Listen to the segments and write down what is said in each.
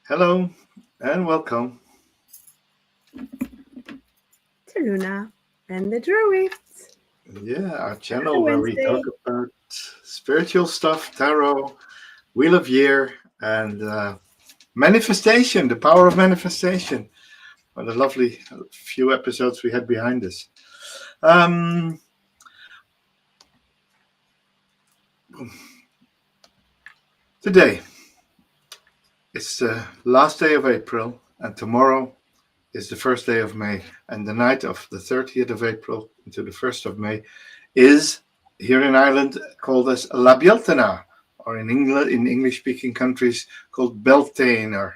Hello and welcome. to Luna and the Druids. Yeah, our Another channel where we talk Wednesday. about spiritual stuff, tarot, wheel of year, and manifestation, the power of manifestation. What a lovely few episodes we had behind us. Um, Today it's the last day of April, and tomorrow is the first day of May. And the night of the 30th of April into the 1st of May is here in Ireland called as La Bealtaine, or in England, in English-speaking countries called Bealtaine.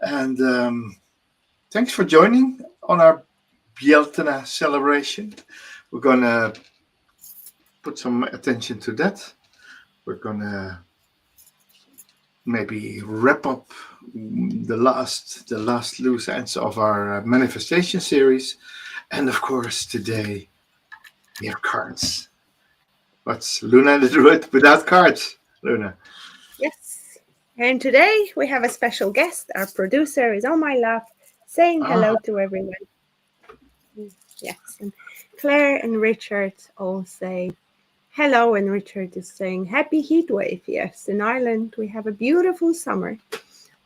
And thanks for joining on our Bealtaine celebration. We're gonna put some attention to that. We're gonna maybe wrap up the last loose ends of our manifestation series, and of course today we have cards. What's Luna the Druid without cards, Luna? Yes. And today we have a special guest. Our producer is on my lap saying Ah, hello to everyone. Yes. And Claire and Richard all say hello, and Richard is saying happy heat wave. Yes, in Ireland we have a beautiful summer. yeah,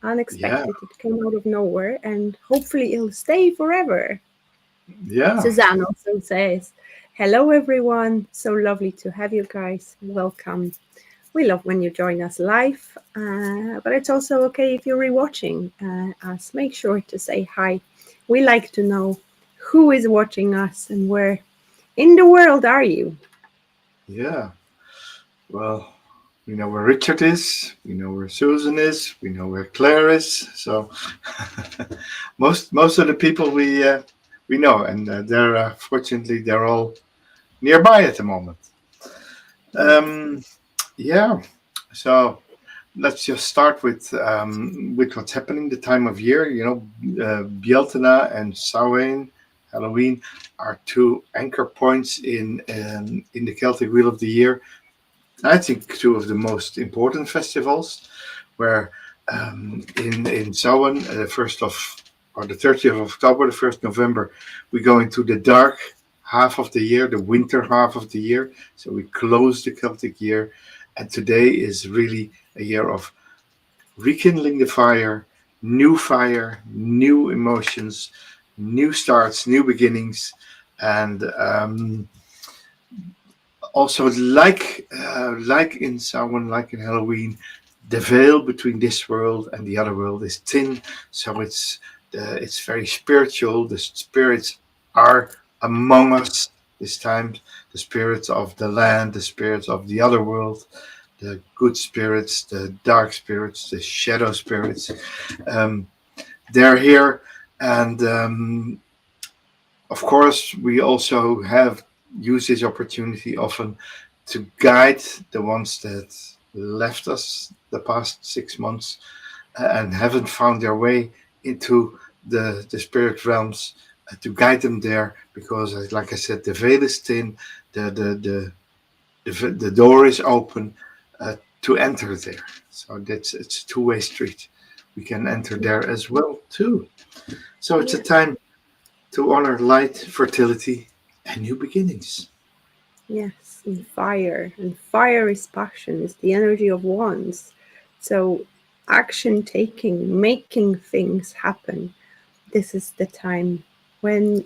Unexpected. It came out of nowhere and hopefully it'll stay forever. yeah, Suzanne also says, hello everyone. So lovely to have you guys. Welcome. We love when you join us live, but it's also okay if you're rewatching us. Make sure to say hi. We like to know who is watching us and where in the world are you? yeah. Well, we know where Richard is. We know where Susan is. We know where Claire is. So most of the people we know, and they're fortunately they're all nearby at the moment. Um, yeah. So let's just start with what's happening the time of year. Bealtaine and Samhain, Halloween, are two anchor points in the Celtic Wheel of the Year. I think two of the most important festivals, where in Samhain, the 30th of October, the 1st November, we go into the dark half of the year, the winter half of the year. So we close the Celtic year, and today is really a year of rekindling the fire, new emotions, new starts, new beginnings, and also like in Samhain, like in Halloween, the veil between this world and the other world is thin, so it's very spiritual. The spirits are among us this time. The spirits of the land, the spirits of the other world, the good spirits, the dark spirits, the shadow spirits. Um, they're here, and of course, we also have used this opportunity often to guide the ones that left us the past 6 months and haven't found their way into the spirit realms, to guide them there, because like I said, the veil is thin, the door is open to enter there. So it's a two-way street. We can enter there as well too. So it's a Yeah. time to honor light, fertility, and new beginnings. Yes, and fire. And fire is passion, is the energy of wands. So action taking, making things happen. This is the time when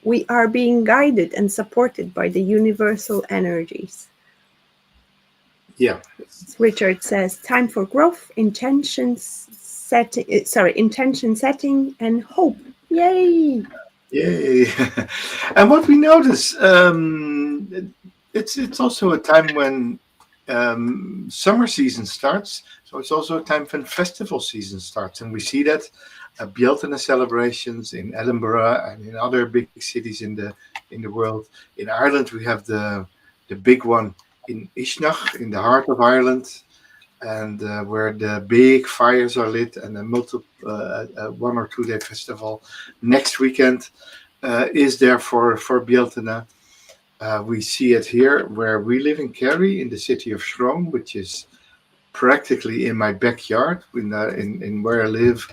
we are being guided and supported by the universal energies. Yeah, Richard says, time for growth, intention setting and hope. Yay! yay! And what we notice, it's also a time when summer season starts. So it's also a time when festival season starts, and we see that Bealtaine celebrations in Edinburgh and in other big cities in the world. In Ireland, we have the big one in Ishnach, in the heart of Ireland, and where the big fires are lit, and a 1 or 2 day festival next weekend is there for Bealtaine. We see it here where we live in Kerry, in the city of Shrone, which is practically in my backyard. In where I live,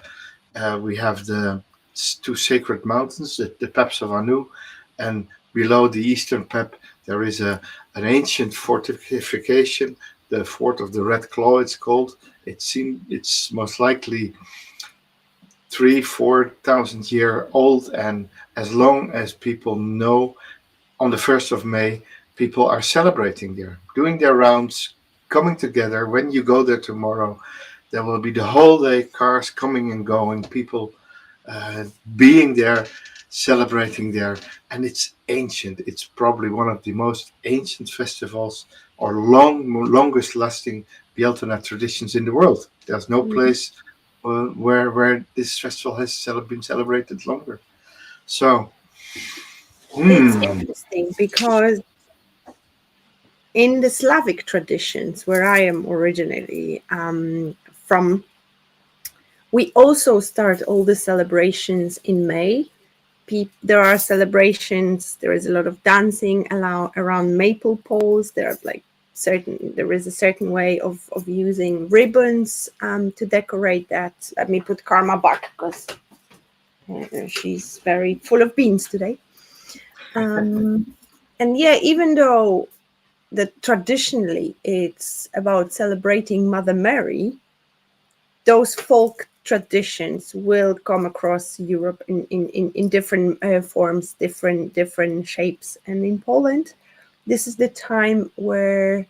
we have the two sacred mountains, the Peps of Anu, and below the eastern Pep there is an ancient fortification, the Fort of the Red Claw. It's called. It's most likely 3,000 to 4,000 year old, and as long as people know, on the 1st of May, people are celebrating there, doing their rounds, coming together. When you go there tomorrow, there will be the whole day cars coming and going, people uh, being there, celebrating there, and it's ancient. It's probably one of the most ancient festivals or longest lasting Bealtaine traditions in the world. There's no Mm. place where this festival has been celebrated longer. So, It's hmm, interesting because in the Slavic traditions, where I am originally from, we also start all the celebrations in May. There are celebrations. There is a lot of dancing around maple poles. There is a certain way of using ribbons to decorate that. Let me put Karma back because she's very full of beans today. Um, and yeah, even though that traditionally it's about celebrating Mother Mary, those folk traditions will come across Europe in different forms, different shapes. And in Poland, this is the time where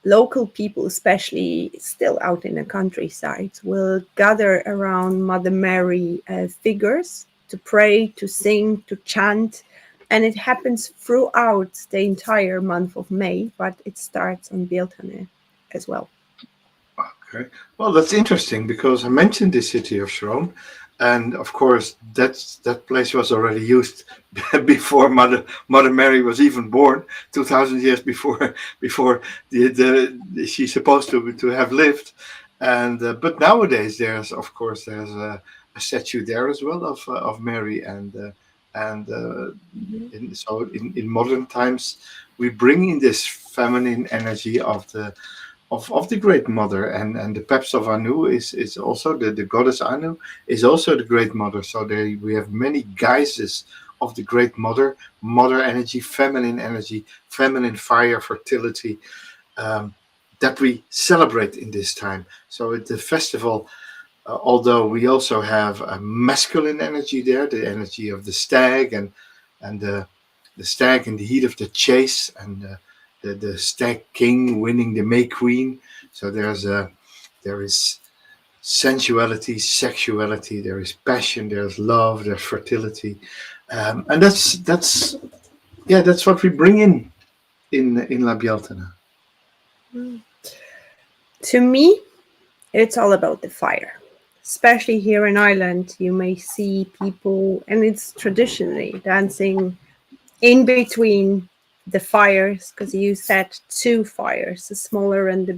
local people, especially still out in the countryside, will gather around Mother Mary figures to pray, to sing, to chant. And it happens throughout the entire month of May, but it starts on Bealtaine as well. okay. Well, that's interesting because I mentioned the city of Rome, and of course that place was already used before Mother Mary was even born, 2,000 years before she's supposed to have lived, and but nowadays there's a statue there as well of Mary, and Mhm. in modern times we bring in this feminine energy of the Great Mother, and the Peps of Anu is also the goddess Anu is also the Great Mother. So there we have many guises of the Great Mother, mother energy, feminine fire, fertility, um, that we celebrate in this time. So at the festival, although we also have a masculine energy there, the energy of the stag and the stag in the heat of the chase, and the stag king winning the May Queen. So there is sensuality, sexuality, there is passion, there's love, there's fertility, and that's what we bring in La Bieltana. Mm. To me, it's all about the fire. Especially here in Ireland, you may see people, and it's traditionally dancing in between the fires because you set two fires, the smaller and the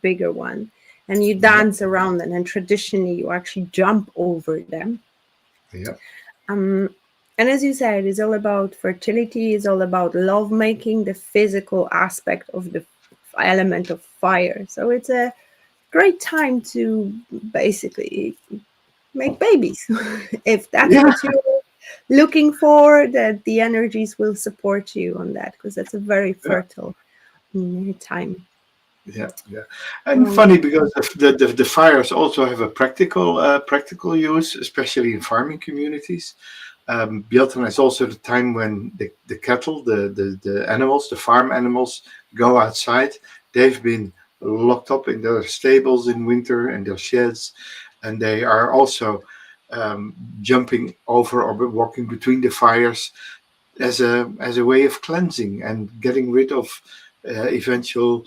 bigger one, and you Yeah, dance around them. And traditionally, you actually jump over them. yeah, Um, and as you said, it's all about fertility. It's all about love making, the physical aspect of the element of fire. So it's a great time to basically make babies. If that's yeah, what you're looking for, that the energies will support you on that because that's a very yeah. fertile time. Yeah, yeah, and Um, funny because the fires also have a practical use, especially in farming communities. Bealtaine is also the time when the cattle, the animals, the farm animals go outside. They've been locked up in their stables in winter and their sheds, and they are also um, jumping over or walking between the fires as a way of cleansing and getting rid of eventual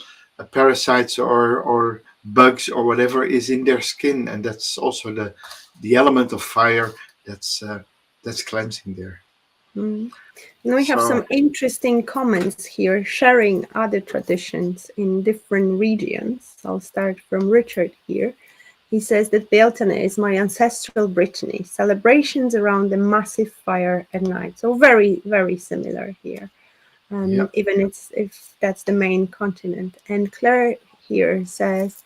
parasites or bugs or whatever is in their skin, and that's also the element of fire that's cleansing there. mm. And we have So some interesting comments here sharing other traditions in different regions. I'll start from Richard here. He says that Bealtaine is my ancestral Brittany, celebrations around the massive fire at night. So very, very similar here. yeah, Even if that's the main continent. And Claire here says,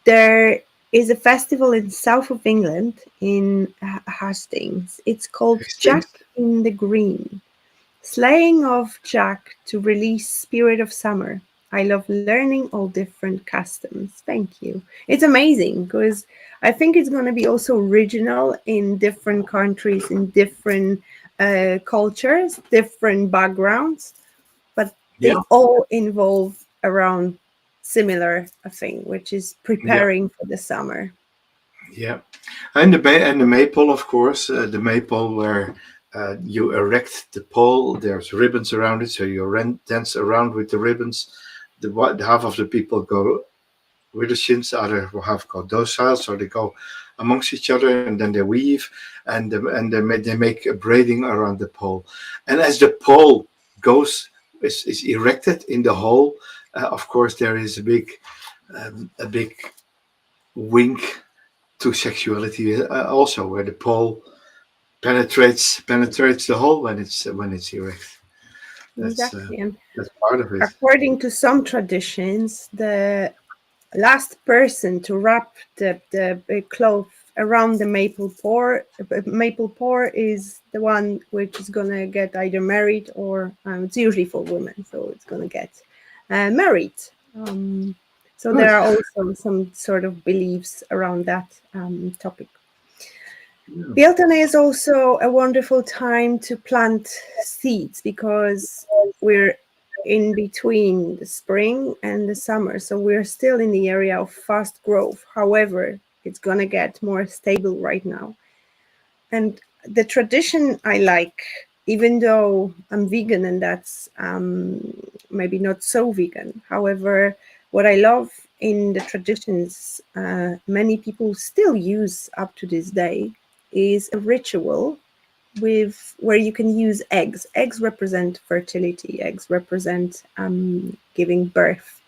There is a festival in south of England in Hastings. It's called Jack Hastings? in the Green. Slaying of Jack to release Spirit of Summer. I love learning all different customs. Thank you. It's amazing because I think it's going to be also original in different countries, in different cultures, different backgrounds, but Yeah, they all involve around similar a thing, which is yeah, preparing for the summer. yeah. And the maypole, of course, the maypole where you erect the pole. There's ribbons around it, so you dance around with the ribbons. The half of the people go with the shins, the other half go docile, so they go amongst each other, and then they weave, and they make a braiding around the pole. And as the pole goes is erected in the hole, of course there is a big wink to sexuality also, where the pole penetrates the hole when it's erect. That's uh, Exactly. And that's part of it. according to some traditions, the last person to wrap the cloth around the maple pour is the one which is gonna get either married or it's usually for women, so it's gonna get married. Um, so Good. there are also some sort of beliefs around that topic. Yeah. Bealtaine is also a wonderful time to plant seeds because we're in between the spring and the summer. So we're still in the area of fast growth. However, it's going to get more stable right now. And the tradition I like, even though I'm vegan and that's maybe not so vegan. However, what I love in the traditions many people still use up to this day is a ritual with where you can use eggs. Eggs represent fertility. Eggs represent giving birth.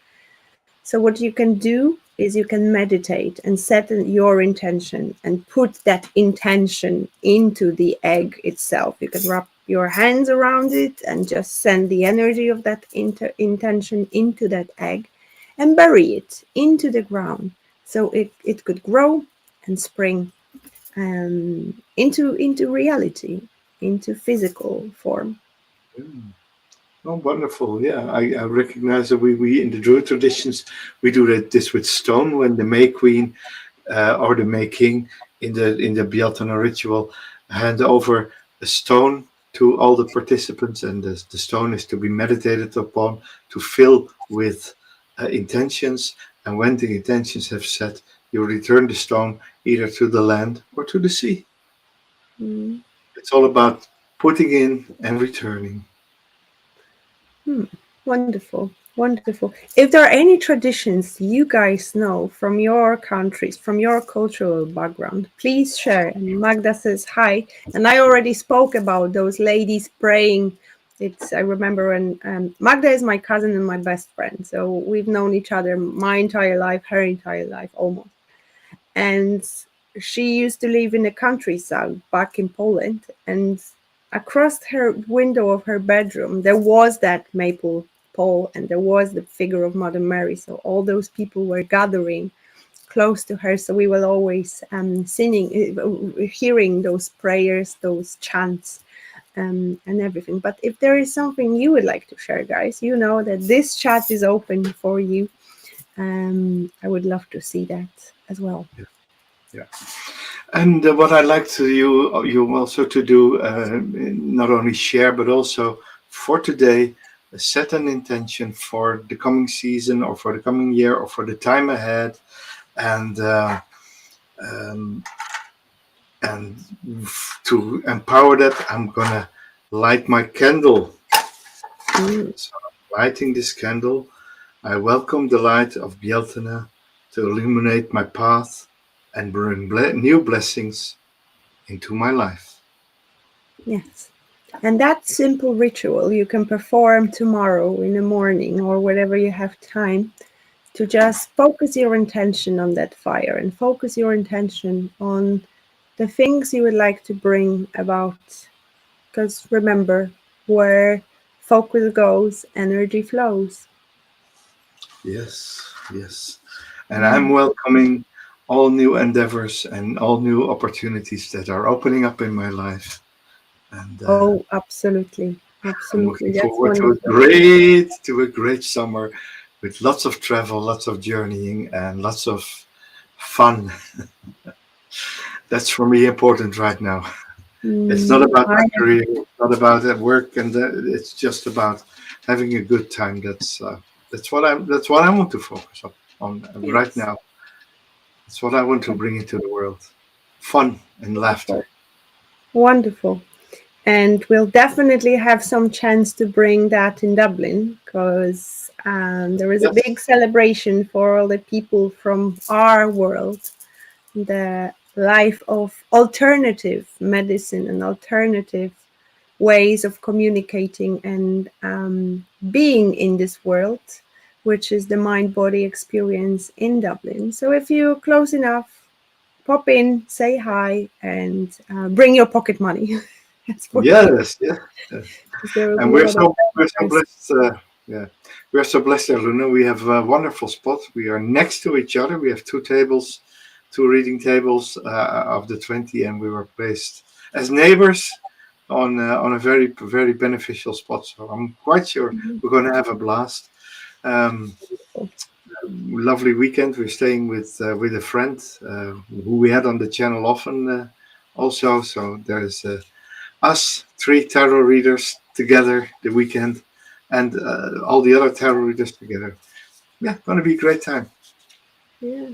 So what you can do is you can meditate and set your intention and put that intention into the egg itself. You can wrap your hands around it and just send the energy of that intention into that egg and bury it into the ground so it could grow and spring into reality, into physical form. Mm. Oh, wonderful! Yeah, I recognize that we in the Druid traditions we do this with stone when the May Queen or the May King in the Bealtaine ritual hand over a stone to all the participants, and the stone is to be meditated upon to fill with intentions. And when the intentions have set, you return the stone either to the land or to the sea. Mm. It's all about putting in and returning. Hmm. Wonderful, wonderful. If there are any traditions you guys know from your countries, from your cultural background, please share. And Magda says hi. And I already spoke about those ladies praying. It's I remember when Magda is my cousin and my best friend, so we've known each other my entire life, her entire life almost. And she used to live in the countryside back in Poland. And across her window of her bedroom, there was that maple pole and there was the figure of Mother Mary. So all those people were gathering close to her. So we were always singing, hearing those prayers, those chants. And everything. But if there is something you would like to share, guys, you know that this chat is open for you. I would love to see that as well. Yeah. Yeah. And what I like to you also to do, not only share but also for today, set an intention for the coming season or for the coming year or for the time ahead, and um, and to empower that, I'm gonna light my candle. Mm. So I'm lighting this candle. I welcome the light of Bealtaine to illuminate my path and bring new blessings into my life. Yes. And that simple ritual you can perform tomorrow in the morning or whenever you have time to just focus your intention on that fire and focus your intention on the things you would like to bring about. Because remember, where focus goes, energy flows. Yes, yes. and I'm welcoming all new endeavors and all new opportunities that are opening up in my life. And Oh, absolutely. I'm Absolutely. looking That's forward wonderful. to a great summer with lots of travel, lots of journeying, and lots of fun. That's for me important right now. It's not about I my career, it's not about work, and it's just about having a good time. That's what I want to focus on right Yes. now. That's what I want to bring into the world: fun and Wonderful. laughter. Wonderful. And we'll definitely have some chance to bring that in Dublin because there is a Yes, big celebration for all the people from our world, the life of alternative medicine and alternative ways of communicating and being in this world, which is the mind body experience in Dublin. So if you're close enough, pop in, say hi, and bring your pocket money. That's for sure. yes, yes, yes. Because there will And be a lot of we're so vendors. blessed. Yeah, we're so blessed, Luna. We have a wonderful spot. We are next to each other. We have two tables, two reading tables of the 20, and we were placed as neighbors on a very beneficial spot. So I'm quite sure we're going to have a blast. Um, Lovely weekend. We're staying with a friend who we had on the channel often, also. So there's us three tarot readers together the weekend, and all the other tarot readers together. Yeah, gonna be a great time. Yeah.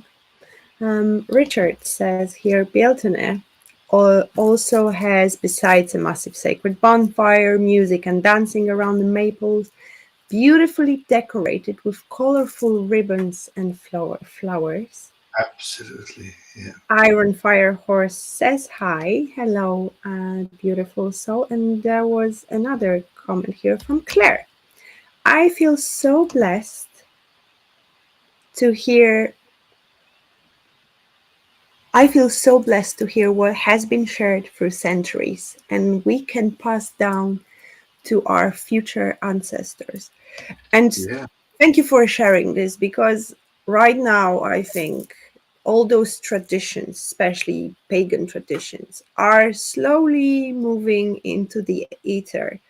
Richard says here, Bealtaine also has, besides a massive sacred bonfire, music and dancing around the maples, beautifully decorated with colorful ribbons and flowers. Absolutely, yeah. Iron Fire Horse says hi, hello, beautiful soul. And there was another comment here from Claire. I feel so blessed to hear. I feel so blessed to hear what has been shared through centuries and we can pass down to our future ancestors. And Yeah, thank you for sharing this because right now I think all those traditions, especially pagan traditions, are slowly moving into the ether.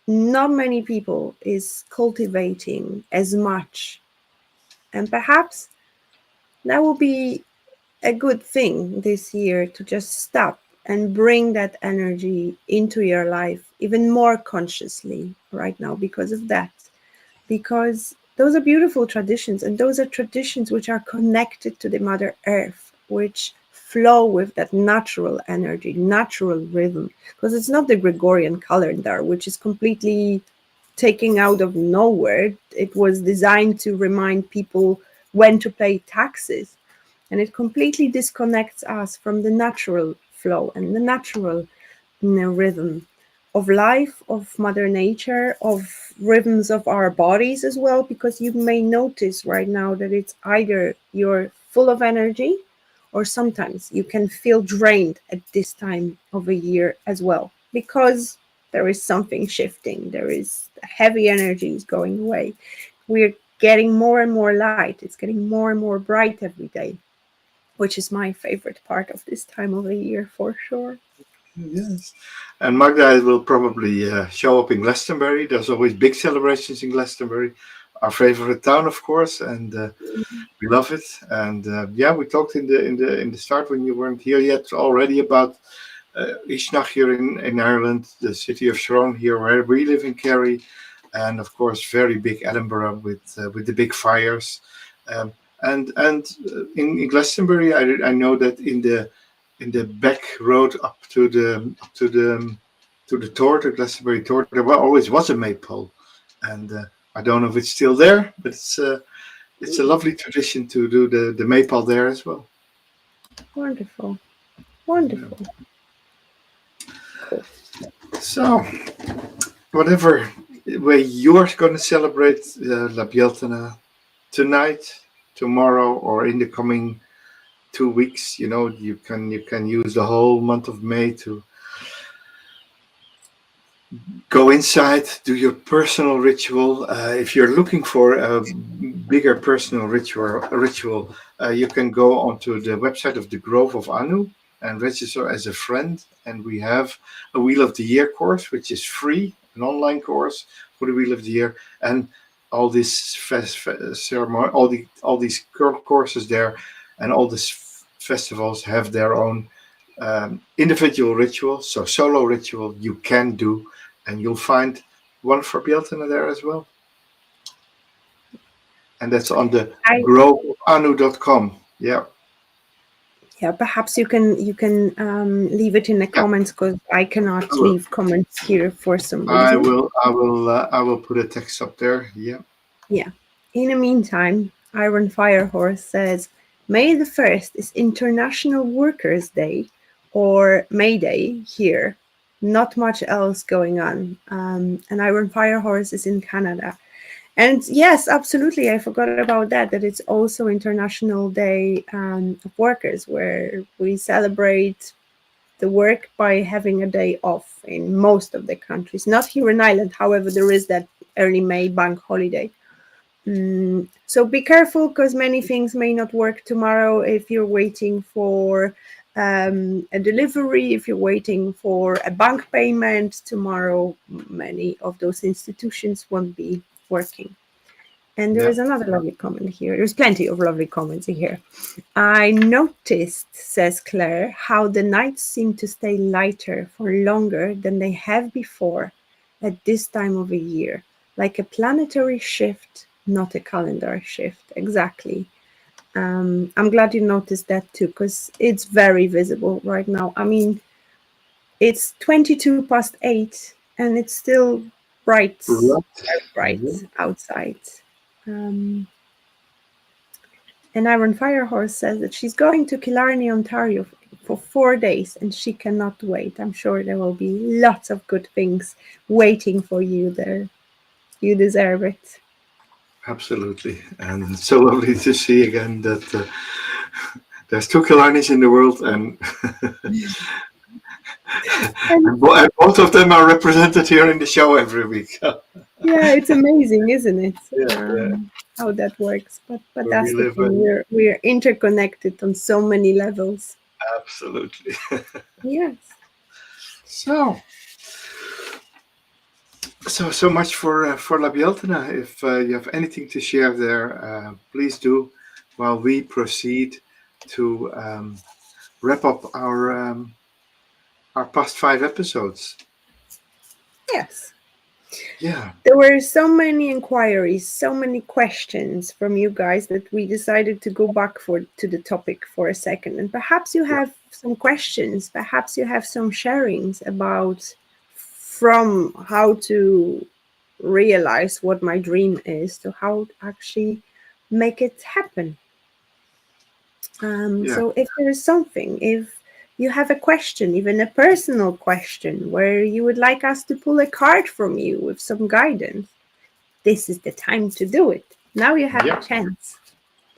Not many people is cultivating as much, and perhaps that will be a good thing this year to just stop and bring that energy into your life even more consciously right now because of that. Because those are beautiful traditions, and those are traditions which are connected to the Mother Earth, which flow with that natural energy, natural rhythm. Because it's not the Gregorian calendar, which is completely taking out of nowhere. It was designed to remind people when to pay taxes, and it completely disconnects us from the natural flow and the natural rhythm of life, of Mother Nature, of rhythms of our bodies as well, because you may notice right now that it's either you're full of energy or sometimes you can feel drained at this time of a year as well, because there is something shifting, there is heavy energies going away. We're getting more and more light, it's getting more and more bright every day, which is my favorite part of this time of the year for sure. yes. And Magda will probably show up in Glastonbury. There's always big celebrations in Glastonbury, our favorite town, of course, and we love it. And yeah, we talked in the start when you weren't here yet already about Ishnach here in Ireland, the city of Tyrone here where we live in Kerry, and of course very big Edinburgh with the big fires, um, and in Glastonbury I know that in the back road up to the Tor, the Glastonbury Tor, there always was a maypole, and I don't know if it's still there, but it's a lovely tradition to do the maypole there as well. Wonderful. Yeah. Wonderful. Cool. So whatever way you're going to celebrate La Bieltana tonight, tomorrow, or in the coming 2 weeks, you can use the whole month of May to go inside, do your personal ritual. If you're looking for a bigger personal ritual, you can go onto the website of the Grove of Anu and register as a friend. And we have a Wheel of the Year course, which is free, an online course for the Wheel of the Year, and all these ceremony, all these courses there, and all these festivals have their own individual ritual, so solo ritual you can do, and you'll find one for Bealtaine there as well. And that's on the I groveofanu.com. Yeah. Yeah, perhaps you can leave it in the Yeah. comments because I cannot leave comments here for some I reason. will. I will put a text up there. Yeah. Yeah. In the meantime, Iron Firehorse says May the 1st is International Workers' Day or May Day here. Not much else going on. And Iron Firehorse is in Canada. And yes, absolutely. I forgot about that, that it's also International Day of Workers, where we celebrate the work by having a day off in most of the countries. Not here in Ireland, however, there is that early May bank holiday. So be careful because many things may not work tomorrow if you're waiting for a delivery, if you're waiting for a bank payment tomorrow, many of those institutions won't be working. And there Yeah. is another lovely comment here. There's plenty of lovely comments in here. I noticed, says Claire, how the nights seem to stay lighter for longer than they have before at this time of the year, like a planetary shift, not a calendar shift. Exactly. I'm glad you noticed that too, because it's very visible right now. I mean, it's 22 past 8 and it's still bright, Right. Yeah. bright outside. Um, And Iron Firehorse says that she's going to Killarney, Ontario for 4 days and she cannot wait. I'm sure there will be lots of good things waiting for you there. You deserve it. Absolutely. And it's so lovely to see again that there's two Killarneys in the world, and And and both of them are represented here in the show every week. yeah, it's amazing, isn't it? Yeah. How that works. But Where we that's the live thing. in. We're interconnected on so many levels. Absolutely. Yes. So. So much for La Bieltana. If you have anything to share there, please do. While we proceed to wrap up our past 5 episodes. Yes. Yeah, There were so many inquiries, so many questions from you guys that we decided to go back to the topic for a second. And perhaps you yeah, have some questions, perhaps you have some sharings about from how to realize what my dream is to how to actually make it happen. yeah, So if there is something, if you have a question, even a personal question, where you would like us to pull a card from you with some guidance, this is the time to do it. Now you have a yeah, chance.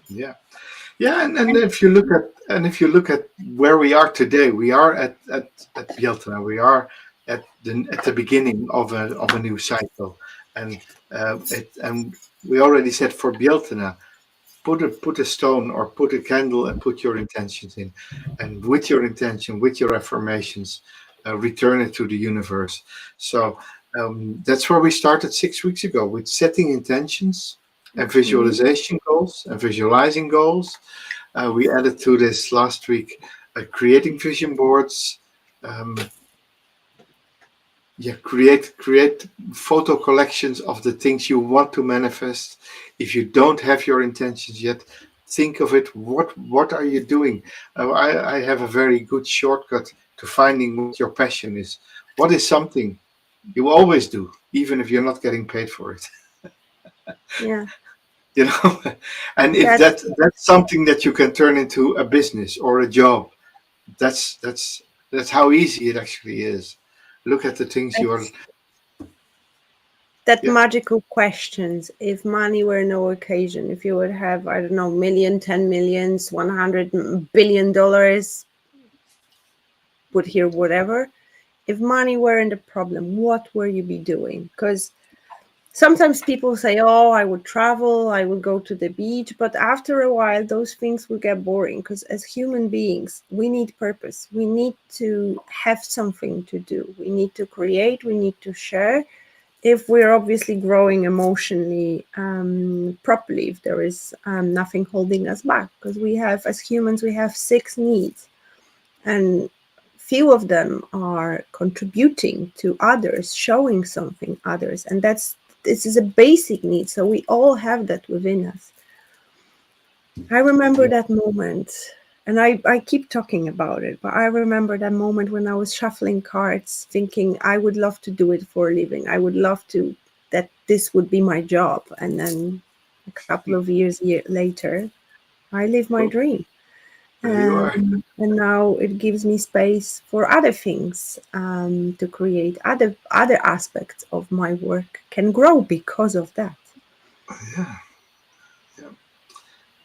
yeah, yeah. And if you look at where we are today, we are at Bieltana. We are at the beginning of a new cycle, and and we already said for Bieltana, put a stone or put a candle and put your intentions in, and with your intention, with your affirmations, return it to the universe. So that's where we started 6 weeks ago, with setting intentions and Mhm. visualization goals and visualizing goals. We added to this last week creating vision boards. um, yeah, create photo collections of the things you want to manifest. If you don't have your intentions yet, think of it. What are you doing? I have a very good shortcut to finding what your passion is. What is something you always do, even if you're not getting paid for it? Yeah, you know and if that's that's something that you can turn into a business or a job, that's how easy it actually is. Look at the things you are. that's that Yeah. magical questions. If money were no occasion, if you would have, I don't know, million, 10 millions, $100 billion, put here whatever. if money weren't a problem, what were you be doing? Because sometimes people say, oh, I would travel, I would go to the beach, but after a while those things will get boring, because as human beings we need purpose, we need to have something to do, we need to create, we need to share, if we're obviously growing emotionally properly, if there is nothing holding us back, because we have, as humans, we have 6 needs, and few of them are contributing to others, showing something others, and this is a basic need, so we all have that within us. I remember Yeah. that moment, and I keep talking about it, but I remember that moment when I was shuffling cards, thinking I would love to do it for a living. I would love to, that this would be my job. And then a couple of years later, I live my Well, dream. there you are. And now it gives me space for other things to create. Other aspects of my work can grow because of that. Yeah. Yeah.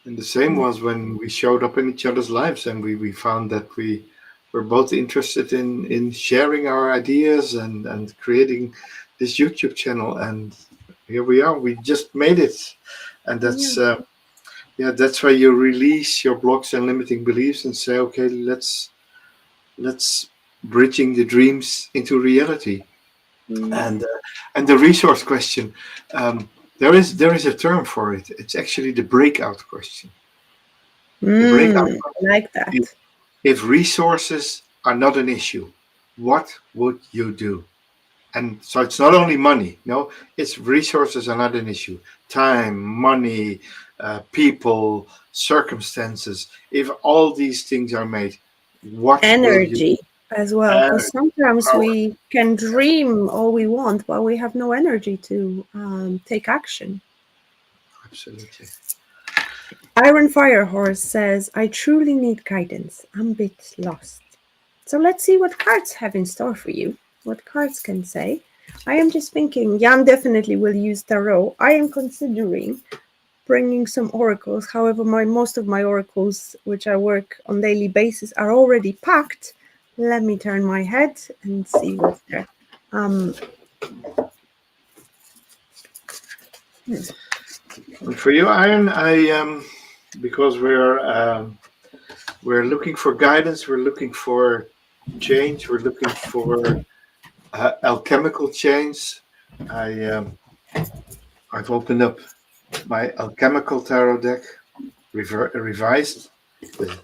And the same was when we showed up in each other's lives, and we found that we were both interested in sharing our ideas and creating this YouTube channel. And here we are. We just made it, and Yeah. that's where you release your blocks and limiting beliefs and say, okay, let's bridging the dreams into reality. Mm. And the resource question, there is a term for it. It's actually the breakout question. The breakout I like question. that. If resources are not an issue, what would you do? And so it's not only money, no, it's resources are not an issue. Time, money, people, circumstances. If all these things are made, what will you Energy as well, uh, because sometimes power? we can dream all we want, but we have no energy to take action. Absolutely. Iron Firehorse says, I truly need guidance. I'm a bit lost. So let's see what cards have in store for you. What cards can say. I am just thinking, Jan definitely will use tarot. I am considering bringing some oracles. However, most of my oracles, which I work on daily basis, are already packed. Let me turn my head and see what's there. Um, hmm. And for you, Iron, I because we're looking for guidance, we're looking for change, we're looking for alchemical change. I I've opened up my alchemical tarot deck, revised, the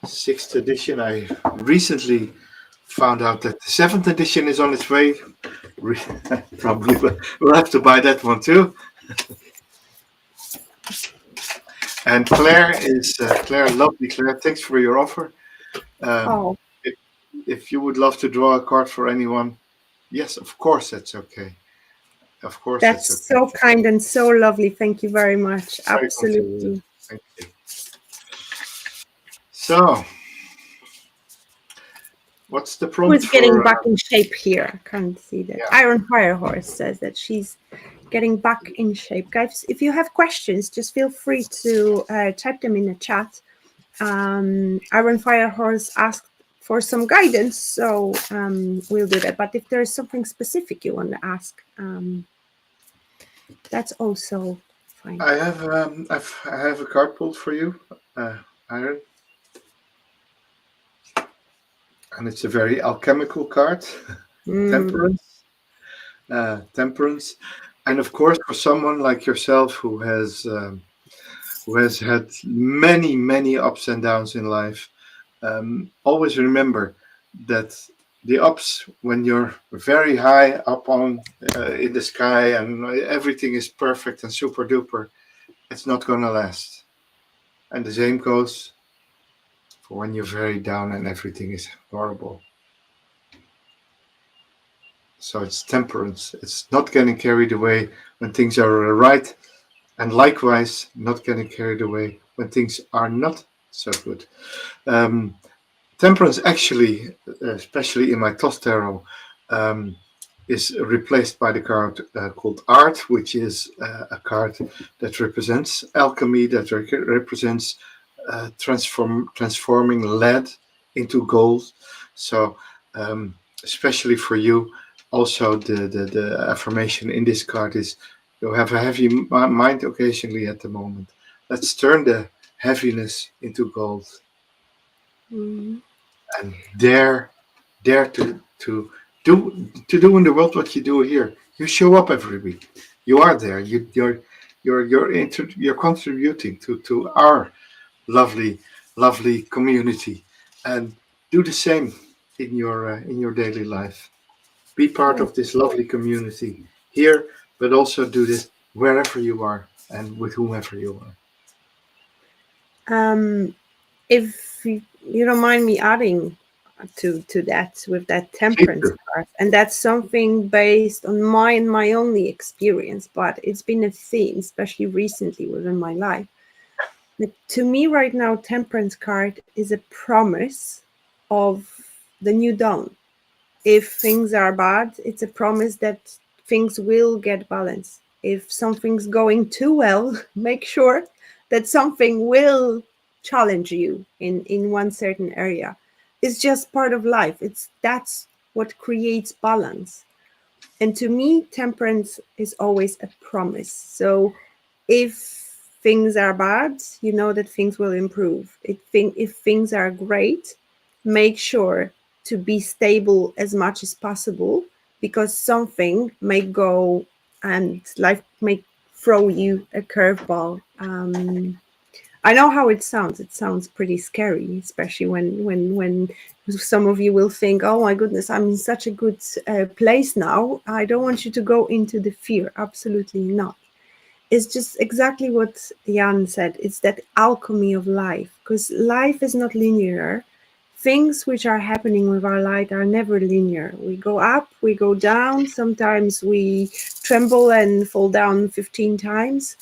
6th edition. I recently found out that the 7th edition is on its way. Probably we'll have to buy that one too. And Claire, lovely Claire. Thanks for your offer. Um, Oh, if, if you would love to draw a card for anyone, yes, of course that's okay. Of course that's that's okay. so kind and so lovely. Thank you very much. Very considerate. Absolutely. Thank you. So, what's the Who prompt is getting for? back in shape here? I can't see that. Yeah, Iron Firehorse says that she's getting back in shape. Guys, if you have questions, just feel free to type them in the chat. Iron Firehorse asked for some guidance, so we'll do that. But if there's something specific you want to ask, that's also fine. I have a card pulled for you, Iron, and it's a very alchemical card. Mm, Temperance, temperance, and of course for someone like yourself who has had many ups and downs in life, always remember that the ups, when you're very high up on in the sky and everything is perfect and super duper, it's not going to last. And the same goes for when you're very down and everything is horrible. So it's temperance. It's not getting carried away when things are right, and likewise, not getting carried away when things are not so good. Um, Temperance actually, especially in my toss tarot, um, is replaced by the card called Art, which is a card that represents alchemy, that represents transforming lead into gold. So especially for you. Also, the affirmation in this card is you have a heavy mind occasionally at the moment. Let's turn the heaviness into gold Mhm. and dare to do in the world what you do here. You show up every week. You are there. You're contributing to our lovely community, and do the same in your daily life. Be part of this lovely community here, but also do this wherever you are and with whomever you are. Um, if you don't mind me adding to that with that Please temperance do. card, and that's something based on my only experience, but it's been a theme, especially recently within my life. But to me, right now, temperance card is a promise of the new dawn. If things are bad, it's a promise that things will get balanced. If something's going too well, make sure that something will challenge you in one certain area. It's just part of life. That's what creates balance. And to me, temperance is always a promise. So if things are bad, you know that things will improve. If things are great, make sure to be stable as much as possible, because something may go and life may throw you a curveball. I know how it sounds. It sounds pretty scary, especially when some of you will think, "Oh my goodness, I'm in such a good place now. I don't want you to go into the fear." Absolutely not. It's just exactly what Jan said. It's that alchemy of life, because life is not linear. Things which are happening with our life are never linear. We go up, we go down. Sometimes we tremble and fall down 15 times,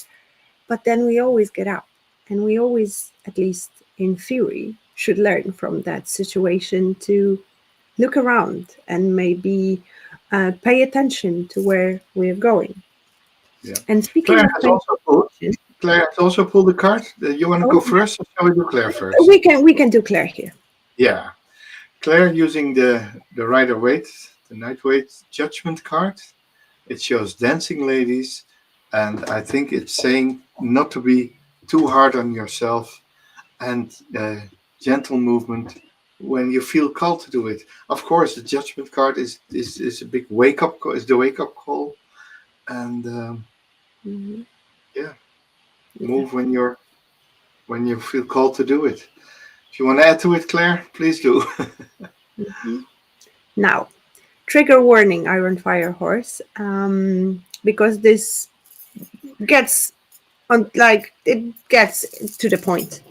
but then we always get up, and we always, at least in theory, should learn from that situation to look around and maybe pay attention to where we're going. Yeah. And speaking Claire of has paying also pulled. attention, Claire has also pulled a card. You want to go oh, first, or shall we do Claire first? we can do Claire here. Yeah. Claire using the Rider Waite, the Night Waite Judgment card. It shows dancing ladies, and I think it's saying not to be too hard on yourself and gentle movement when you feel called to do it. Of course, the Judgment card is a big wake up call. Is the wake up call, and Mhm. yeah, Yeah. move when you feel called to do it. If you want to add to it, Claire, please do. Mhm. Now, trigger warning, Iron Fire Horse, because this gets on, like it gets to the point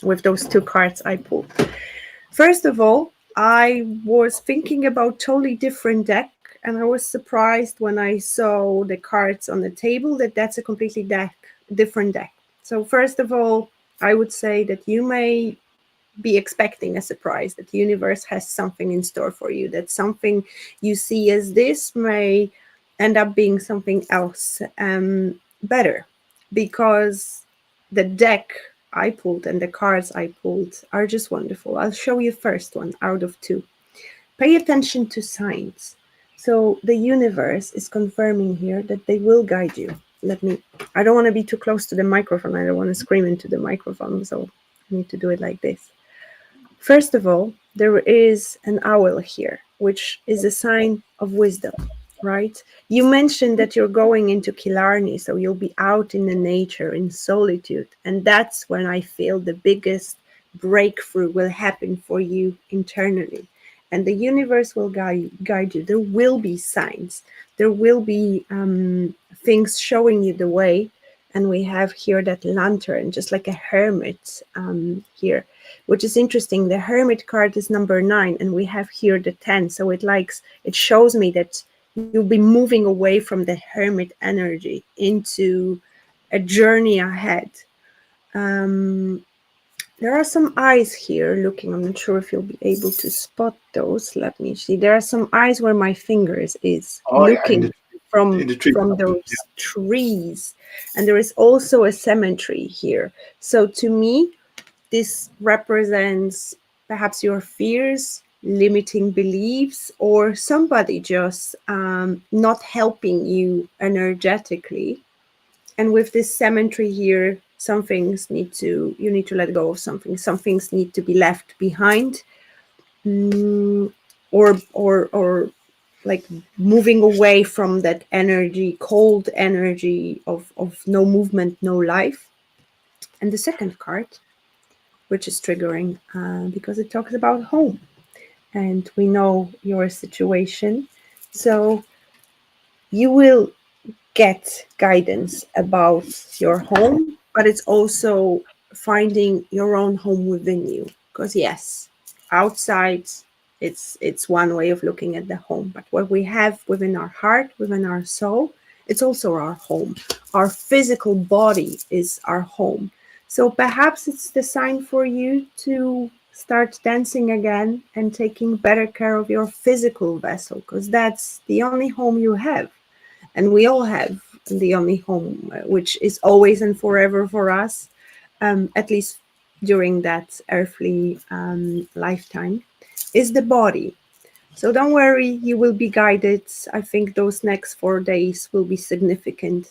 with those two cards I pulled. First of all, I was thinking about totally different deck, and I was surprised when I saw the cards on the table that that's a completely different deck. So first of all, I would say that you may be expecting a surprise, that the universe has something in store for you, that something you see as this may end up being something else, better, because the deck I pulled and the cards I pulled are just wonderful. I'll show you first one out of two. Pay attention to signs. So the universe is confirming here that they will guide you. I don't want to be too close to the microphone. I don't want to scream into the microphone. So I need to do it like this. First of all, there is an owl here, which is a sign of wisdom, right? You mentioned that you're going into Killarney, so you'll be out in the nature, in solitude. And that's when I feel the biggest breakthrough will happen for you internally. And the universe will guide you. There will be signs, there will be things showing you the way. And we have here that lantern, just like a hermit here, which is interesting. The hermit card is number 9, and we have here the 10. So it shows me that you'll be moving away from the hermit energy into a journey ahead. Um, there are some eyes here looking. I'm not sure if you'll be able to spot those. Let me see. There are some eyes where my fingers is Oh yeah, looking in from the tree. those trees, and there is also a cemetery here. So to me, this represents perhaps your fears, limiting beliefs, or somebody just not helping you energetically. And with this cemetery here, some things you need to let go of something. Some things need to be left behind, mm, or like moving away from that energy, cold energy of no movement, no life. And the second card, which is triggering because it talks about home, and we know your situation. So you will get guidance about your home, but it's also finding your own home within you. Because yes, outside it's one way of looking at the home, but what we have within our heart, within our soul, it's also our home. Our physical body is our home. So perhaps it's the sign for you to start dancing again and taking better care of your physical vessel, because that's the only home you have. And we all have the only home, which is always and forever for us, at least during that earthly lifetime, is the body. So don't worry, you will be guided. I think those next 4 days will be significant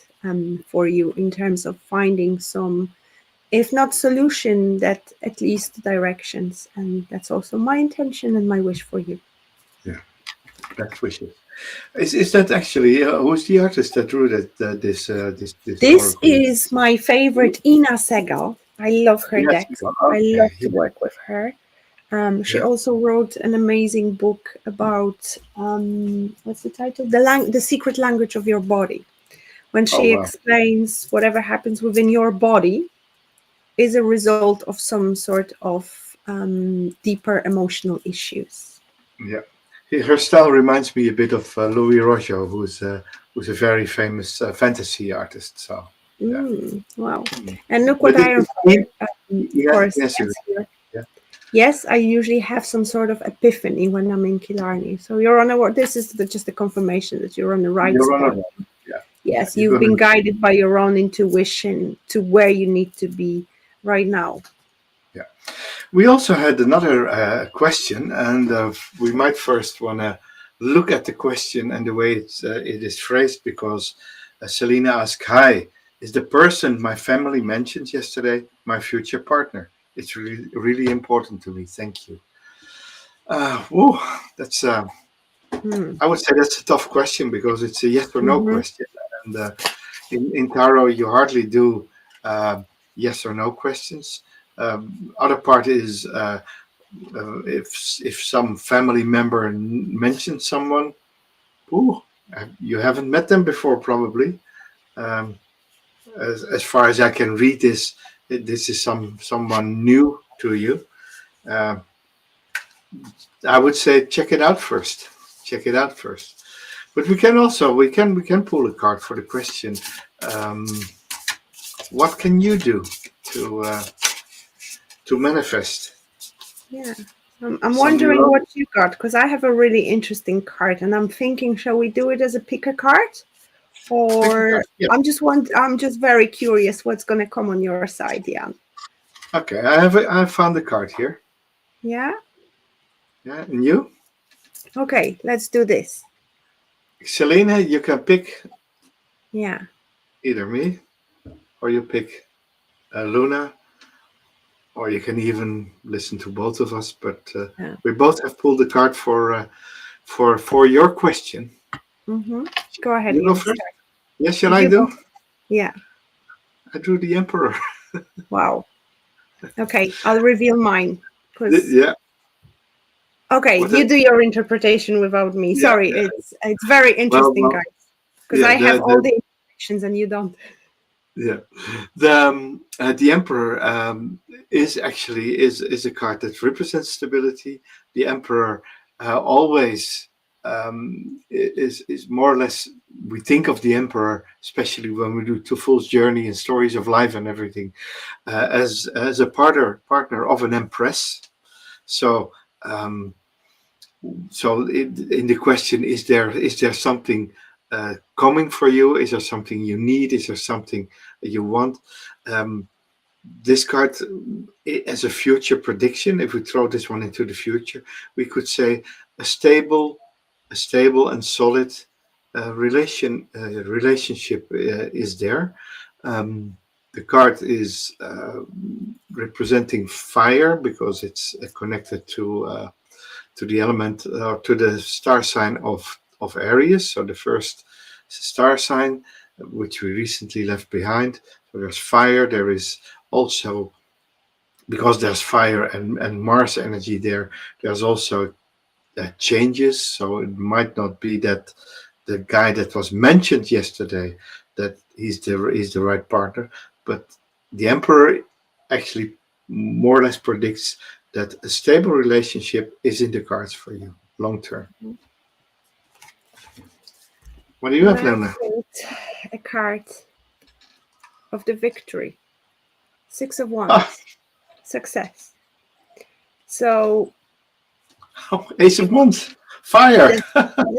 for you in terms of finding some, if not solution, that at least directions. And that's also my intention and my wish for you. Yeah, best wishes. Is that actually who's the artist that drew that this This oracle? is my favorite, Ina Segal. I love her Yes. decks. I Okay. love to work with her. She Yeah. also wrote an amazing book about what's the title? The secret language of your body. When Oh she wow. explains whatever happens within your body is a result of some sort of deeper emotional issues. Yeah. Her style reminds me a bit of Louis Rojo, who's a very famous fantasy artist. So yeah. Wow! Mm. And look what But Iron it, Fire yeah, yes, corresponds here. yeah. Yes, I usually have some sort of epiphany when I'm in Killarney. So you're on a, this is just a confirmation that you're on the right You're on a spot. roll. Yeah, yeah. Yes, You're you've gonna. been guided by your own intuition to where you need to be right now. Yeah. We also had another question, and we might first want to look at the question and the way it is phrased, because Selena asked, "Hi, is the person my family mentioned yesterday my future partner? It's really important to me. Thank you." Whoa, that's Hmm. I would say that's a tough question because it's a yes or no Mm-hmm. question, and in tarot you hardly do yes or no questions. Other part is if some family member mentions someone, ooh, you haven't met them before probably. Um, as far as I can read this, this is someone new to you. Uh, I would say check it out first. Check it out first. But we can also we can pull a card for the question. Um, what can you do to uh, to manifest Yeah. I'm some new wondering love? what you got, because I have a really interesting card and I'm thinking, shall we do it as a pick a card? Pick a card. Or Yeah. I'm just very curious what's gonna come on your side, Jan. Okay. I have found the card here. Yeah? Yeah. And you, Okay, let's do this. Selena, you can pick Yeah. either me or you pick Luna, or you can even listen to both of us. But Yeah. we both have pulled the card for your question. Mm-hmm. Go ahead, You go Jan. first. Start. Yes, shall I You go. do? Yeah. I drew the Emperor. Wow. Okay, I'll reveal mine. Because Yeah. okay, What? you do your interpretation without me. Yeah. Sorry, Yeah. it's very interesting, Well. guys. Because Yeah. I have all The the informations and you don't. yeah. The Emperor is actually is a card that represents stability. The Emperor always is more or less, we think of the Emperor, especially when we do Two Fool's Journey and Stories of Life and everything, as a partner of an Empress. So um, in the question, is there something coming for you? Is there something you need? Is there something you want? Um, this card as a future prediction, if we throw this one into the future, we could say a stable, a stable and solid relationship is there. The card is representing fire because it's connected to the element to the star sign of Aries. So the first star sign, which we recently left behind. So there's fire. There is also, because there's fire and Mars energy there, there's also changes. So it might not be that the guy that was mentioned yesterday, that he's the right partner, but the Emperor actually more or less predicts that a stable relationship is in the cards for you long term. What do you And have, I Lena? put a card of the victory. 6 of Ah, Wands. Success. So, Ace of Wands, fire.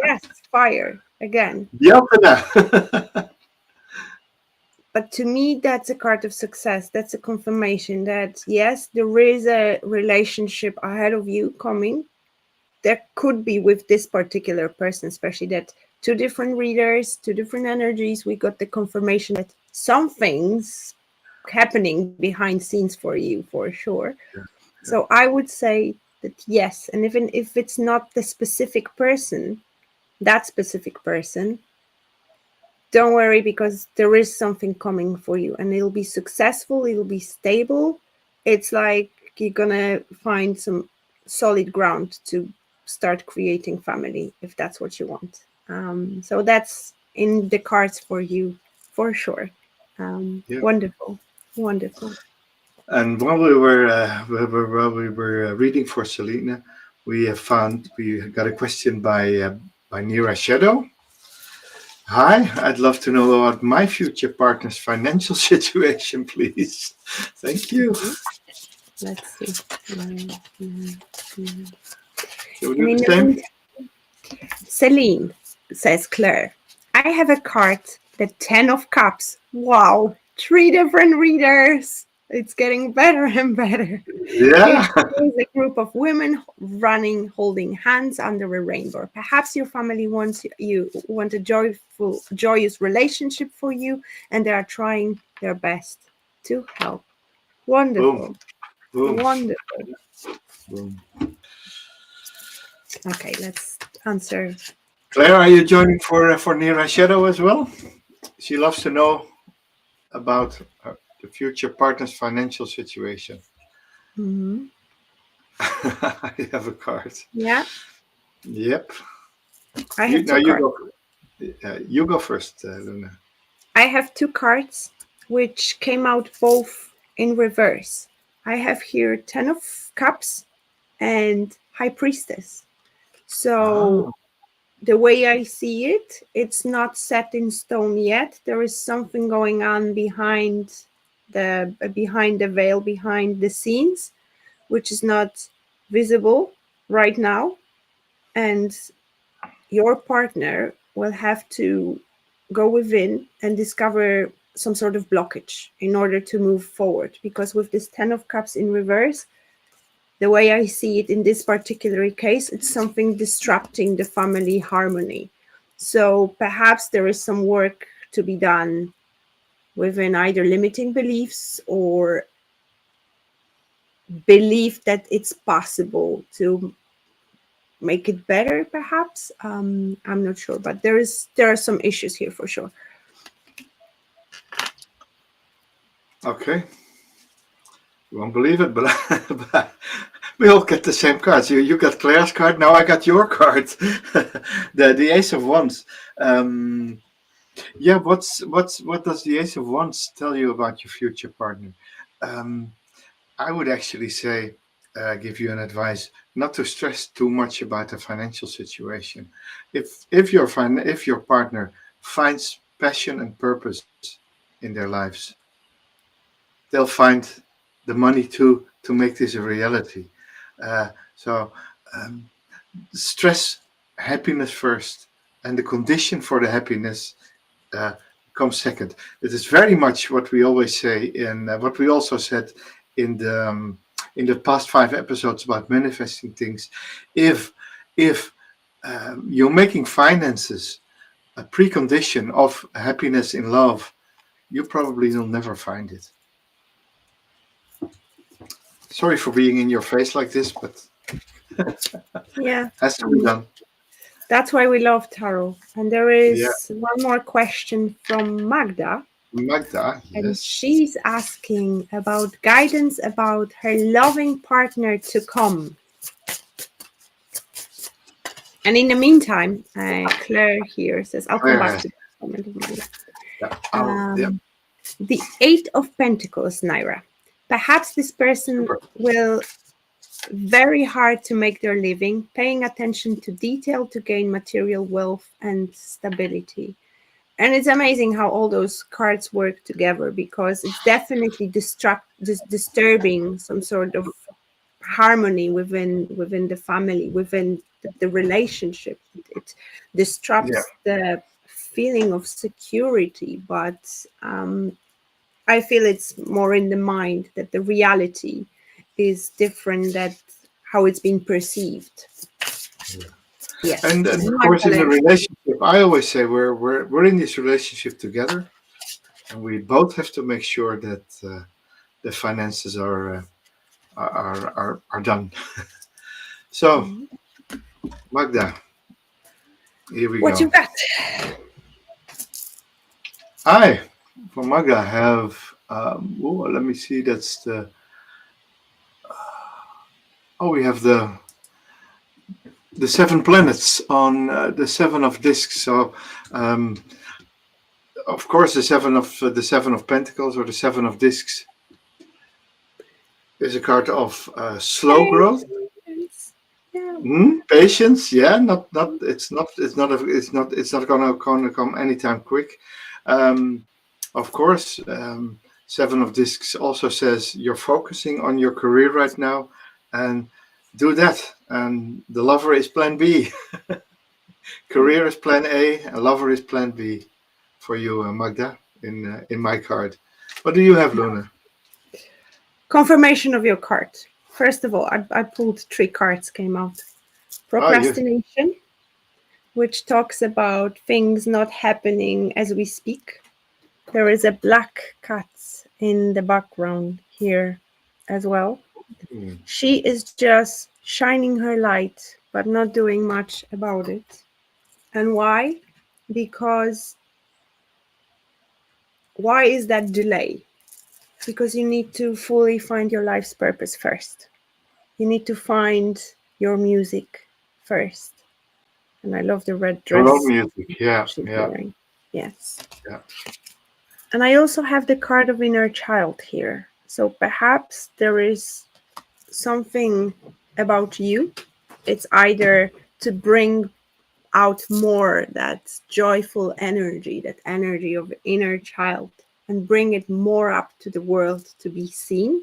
yes, fire again. Bealtaine. But to me, that's a card of success. That's a confirmation that, yes, there is a relationship ahead of you coming. There could be with this particular person, especially that two different readers, two different energies. We got the confirmation that something's happening behind scenes for you, for sure. So I would say that yes. And even if it's not the specific person, that specific person, don't worry, because there is something coming for you and it'll be successful, it'll be stable. It's like you're gonna find some solid ground to start creating family if that's what you want. So that's in the cards for you for sure. Yeah. Wonderful, wonderful. And while we were reading for Selena, we got a question by Nira Shadow. Hi, I'd love to know about my future partner's financial situation, please. Thank you. Let's see. Shall we And do in the the same? meantime, Celine, says Claire, I have a card, the 10 of Cups. Wow, 3 different readers. It's getting better and better. Yeah. It is a group of women running, holding hands under a rainbow. Perhaps your family want a joyous relationship for you, and they are trying their best to help. Boom. Wonderful, Boom. wonderful. Boom. Okay, let's answer. Claire, are you joining for Nira Shadow as well? She loves to know about the future partner's financial situation. Mhm. I have a card. Yeah, Yep. I You have now two you cards. go. You go first, Luna. I have two cards which came out both in reverse. I have here 10 of Cups and High Priestess. So Ah. the way I see it, it's not set in stone yet. There is something going on behind the veil, behind the scenes, which is not visible right now. And your partner will have to go within and discover some sort of blockage in order to move forward. Because with this 10 of Cups in reverse, the way I see it in this particular case, it's something disrupting the family harmony. So perhaps there is some work to be done within either limiting beliefs or belief that it's possible to make it better, perhaps. I'm not sure, but there are some issues here for sure. Okay. You won't believe it, but, but we all get the same cards. You got Claire's card. Now I got your card. The Ace of Wands. Yeah. What does the Ace of Wands tell you about your future partner? Um, I would actually say, give you an advice not to stress too much about the financial situation. If your partner finds passion and purpose in their lives, they'll find the money to make this a reality. So um, stress happiness first, and the condition for the happiness uh, comes second. It is very much what we always say in what we also said in the past 5 episodes about manifesting things. If you're making finances a precondition of happiness in love, you probably will never find it. Sorry for being in your face like this, but Yeah. has to be done. That's why we love tarot. And there Yeah, is one more question from Magda, Magda, and yes. she's asking about guidance about her loving partner to come. And in the meantime, Claire here says, I'll come Claire back has, to this comment of Magda. yeah, yeah, Um, the Eight of Pentacles, Naira. Perhaps this person super. will very hard to make their living, paying attention to detail to gain material wealth and stability. And it's amazing how all those cards work together, because it's definitely disturbing some sort of harmony within the family, within the relationship. It Yeah, disrupts the feeling of security, but I feel it's more in the mind, that the reality is different, that how it's been perceived. yeah. Yes. And of course, in a Magdalene. relationship, I always say we're in this relationship together, and we both have to make sure that the finances are done. So, Magda, here we What you go. got? I, for Magda, have. Let me see. That's the. Oh, we have the seven planets on the seven of discs. So, um, of course, the seven of pentacles or the seven of discs is a card of slow growth. Patience. Yeah. Patience, yeah, not it's not gonna come anytime quick. Um, of course, Seven of Discs also says you're focusing on your career right now, and do that. And the lover is Plan B, career is Plan A, and lover is Plan B for you, Magda, in my card. What do you have, Luna? Confirmation of your card. First of all, I pulled 3 cards, came out. Oh, you. Procrastination, which talks about things not happening as we speak. There is a black cat in the background here as well. Hmm. She is just shining her light, but not doing much about it. And why? Because why is that delay? Because you need to fully find your life's purpose first. You need to find your music first. And I love the red Your own dress music, yeah, she's yeah, wearing. Yes. yeah. And I also have the card of inner child here. So perhaps there is something about you. It's either to bring out more that joyful energy, that energy of inner child, and bring it more up to the world to be seen.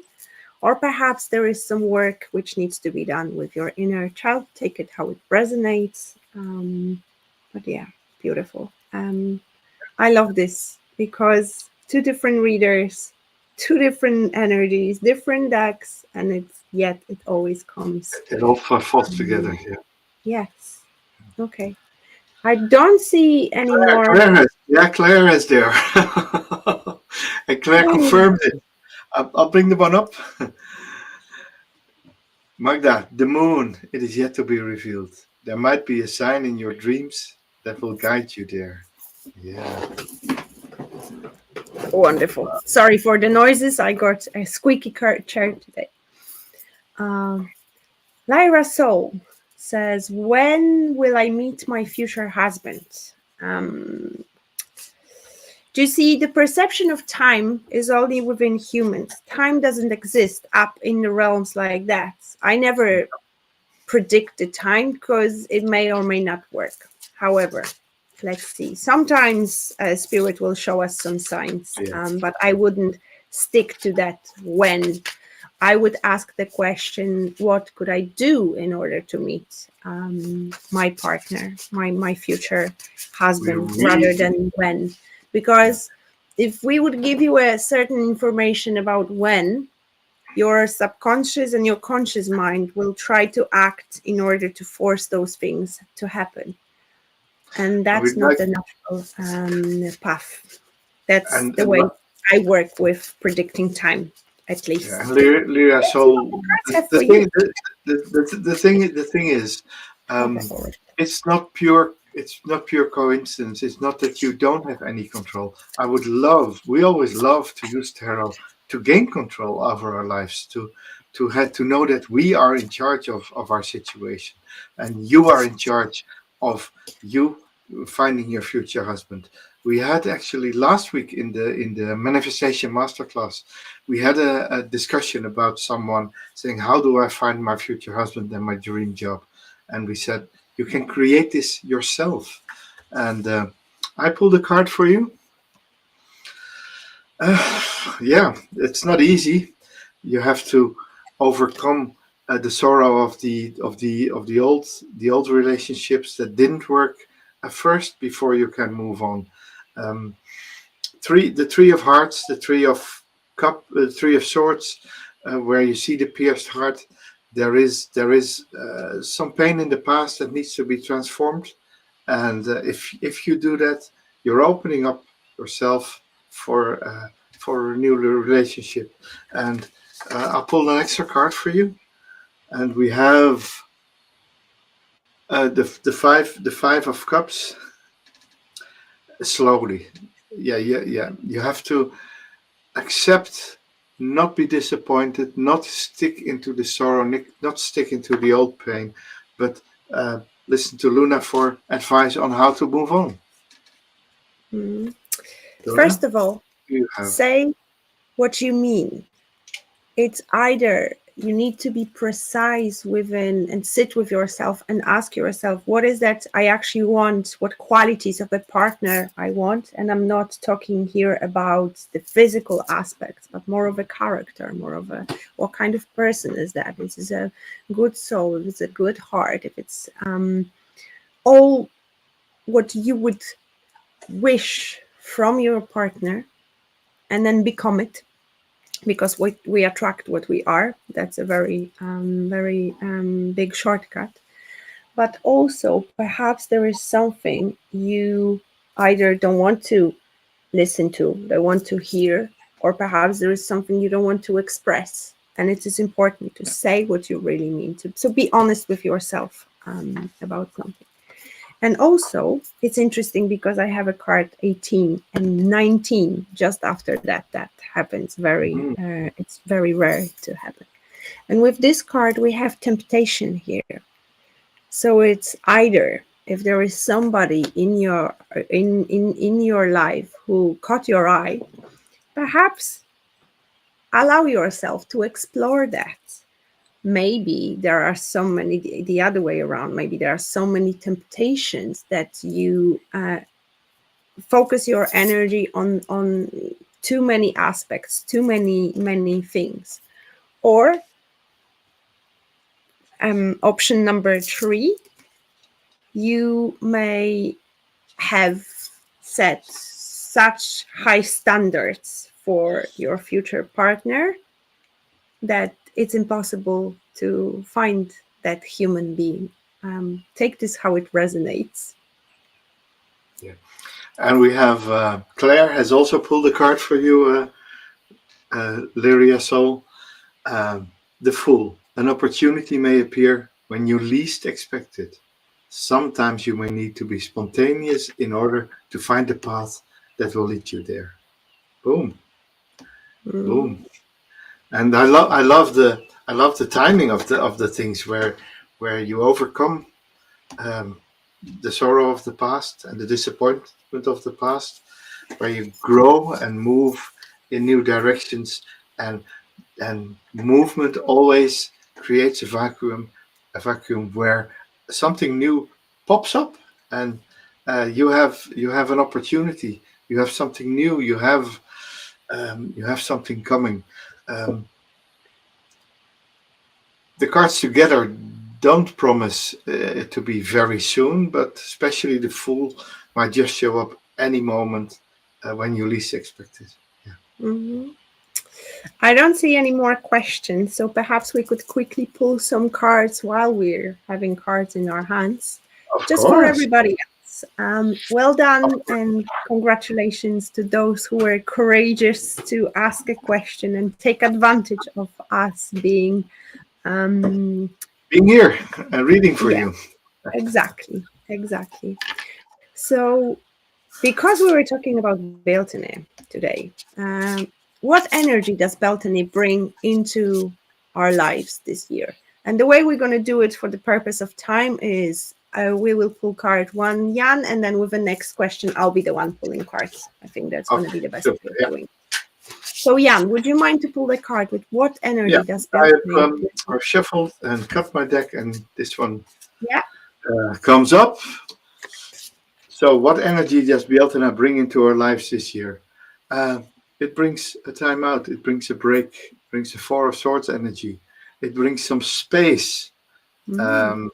Or perhaps there is some work which needs to be done with your inner child. Take it how it resonates. But yeah, beautiful. I love this because 2 different readers, 2 different energies, different decks, and it always comes. It all falls together. Um, Yeah. yes. Okay. I don't see any more. Claire is there. And Claire Oh, confirmed it. I'll bring the one up. Magda, the moon, it is yet to be revealed. There might be a sign in your dreams that will guide you there. Yeah. wonderful. Sorry for the noises. I got a squeaky chair today. Um, Lyra Soul says, when will I meet my future husband? Um, Do you see, the perception of time is only within humans. Time doesn't exist up in the realms like that. I never predict the time because it may or may not work. However, let's see. Sometimes spirit will show us some signs, Yeah. but I wouldn't stick to that when. I would ask the question, what could I do in order to meet my partner, my future We husband, rather really, than when? Because if we would give you a certain information about when, your subconscious and your conscious mind will try to act in order to force those things to happen. And And that's we'd not like, the natural path. That's and the and way I work with predicting time, at yeah, and least. Lyria, Let's see what the so cards have the for you. thing, the thing is, Oh, my um, God. it's not pure. It's not pure coincidence. It's not that you don't have any control. We always love to use tarot to gain control over our lives, to have to know that we are in charge of our situation, and you are in charge of you finding your future husband. We had actually last week in the manifestation masterclass, we had a discussion about someone saying, "How do I find my future husband and my dream job?" And we said, "You can create this yourself." And I pulled a card for you. Yeah, it's not easy. You have to overcome the sorrow of the old relationships that didn't work at first before you can move on. Um, the three of hearts, the three of swords, where you see the pierced heart. There is some pain in the past that needs to be transformed, and if you do that, you're opening up yourself for a new relationship. And I'll pull an extra card for you, and we have the five of cups. Slowly, yeah. You have to accept, not be disappointed, not stick into the sorrow, not stick into the old pain, but listen to Luna for advice on how to move on. Mm. Luna, First of all, you have. say what you mean. It's either you need to be precise within and sit with yourself and ask yourself, what is that I actually want? What qualities of a partner I want? And I'm not talking here about the physical aspects, but more of a character, more of a what kind of person is that? Is it a good soul? If it's a good heart? If it's all what you would wish from your partner, and then become it, because we attract what we are. That's a very big shortcut. But also, perhaps there is something you either don't want to listen to, don't want to hear, or perhaps there is something you don't want to express. And it is important to say what you really mean to. So be honest with yourself about something. And also, it's interesting because I have a card 18 and 19 just after that. That happens Mm, it's very rare to happen. And with this card, we have temptation here. So it's either if there is somebody in your life who caught your eye, perhaps allow yourself to explore that. Maybe there are so many the other way around. Maybe there are so many temptations that you focus your energy on too many aspects, too many things. Or option number 3, you may have set such high standards for your future partner that it's impossible to find that human being. Take this how it resonates. yeah. And we have Claire has also pulled a card for you, Lyria Soul. The Fool. An opportunity may appear when you least expect it. Sometimes you may need to be spontaneous in order to find the path that will lead you there. Boom, Mm. boom. And I love the timing of the things where you overcome um, the sorrow of the past and the disappointment of the past, where you grow and move in new directions, and movement always creates a vacuum where something new pops up, and you have an opportunity, you have something new, you have something coming. um, the cards together don't promise it to be very soon, but especially the Fool might just show up any moment when you least expect it. Yeah. Mhm. I don't see any more questions, so perhaps we could quickly pull some cards while we're having cards in our hands, Of just for course. everybody else. Well done, and congratulations to those who were courageous to ask a question and take advantage of us being, um, Being here and reading for yeah, you. exactly, exactly. So, because we were talking about Bealtaine today, what energy does Bealtaine bring into our lives this year? And the way we're going to do it for the purpose of time is we will pull card one, Jan, and then with the next question, I'll be the one pulling cards. I think that's going to Okay, be the best super. way of Yeah, doing it. So, Jan, would you mind to pull the card with what yeah. energy does Bealtaine bring? I've shuffled and cut my deck, and this one Yeah. comes up. So, what energy does Bealtaine bring into our lives this year? Uh, it brings a time out. It brings a break. It brings a Four of Swords energy. It brings some space. Mm, Um,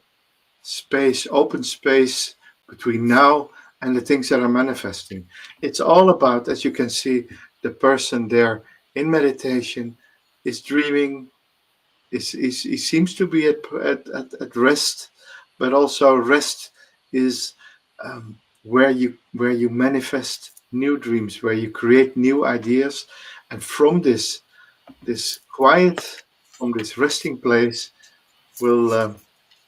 open space between now and the things that are manifesting. It's all about, as you can see, the person there in meditation is dreaming, he seems to be at rest, but also rest is where you manifest new dreams, where you create new ideas, and from this quiet, from this resting place, will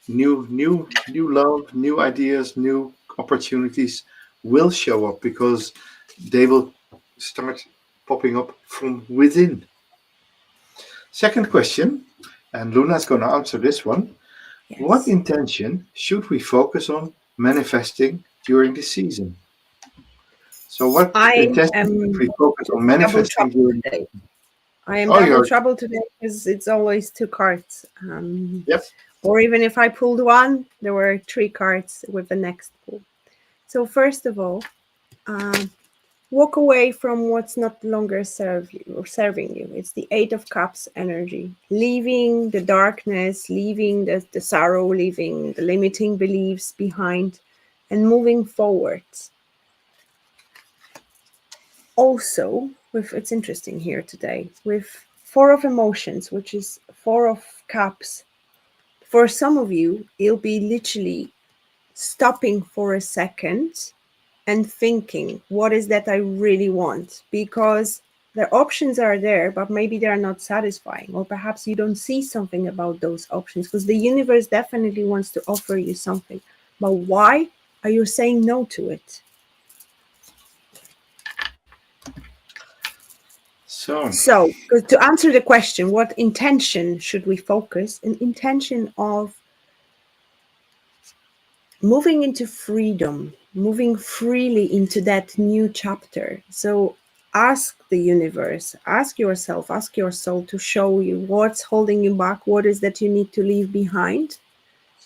new love, new ideas, new opportunities will show up because they will start popping up from within. Second question, and Luna's going to answer this one. What yes. intention should we focus on manifesting during the season? So, what I intention should am we focus on with double manifesting trouble during? today. I am Oh, double you're trouble today because it's always two cards. yep. Or even if I pulled one, there were three cards with the next pull. So first of all, um, walk away from what's not longer serve you or serving you. It's the Eight of Cups energy, leaving the darkness, leaving the sorrow, leaving the limiting beliefs behind, and moving forward. Also, with it's interesting here today with Four of Emotions, which is Four of Cups. For some of you, it'll be literally stopping for a second and thinking, what is that I really want? Because the options are there, but maybe they are not satisfying, or perhaps you don't see something about those options because the universe definitely wants to offer you something. But why are you saying no to it? So, So, to answer the question, what intention should we focus? An intention of moving into freedom, moving freely into that new chapter. So ask the universe, ask yourself, ask your soul to show you what's holding you back, what is that you need to leave behind,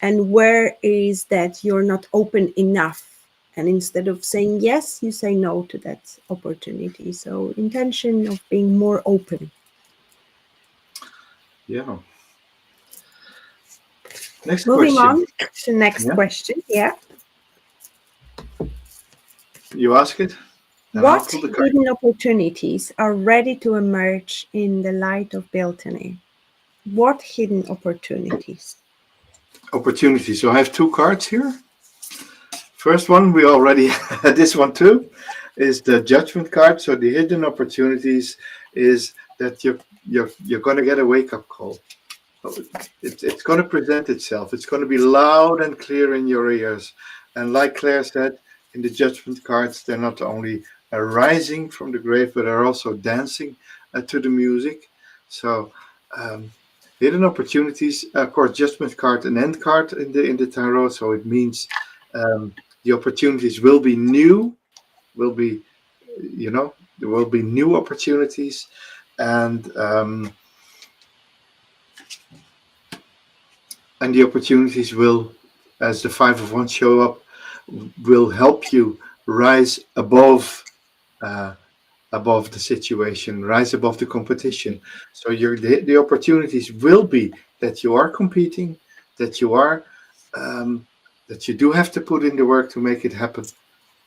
and where is that you're not open enough. And instead of saying yes, you say no to that opportunity. So intention of being more open. yeah. Next Moving question. on to next Yeah. question. Yeah. You ask it, and I'll What pull the card. hidden opportunities are ready to emerge in the light of Bealtaine? What hidden opportunities? Opportunity. So, I have two cards here. First one, we already had this one too, is the judgment card. So the hidden opportunities is that you're going to get a wake up call. So it's going to present itself. It's going to be loud and clear in your ears. And like Claire said, in the judgment cards, they're not only arising from the grave, but are also dancing to the music. So um, hidden opportunities, of course, judgment card, an end card in the tarot. So it means um, the opportunities will be new, will be there will be new opportunities, and the opportunities will, as the Five of Wands show up, will help you rise uh, above the situation, rise above the competition. So the opportunities will be that you are competing, that you are um, that you do have to put in the work to make it happen,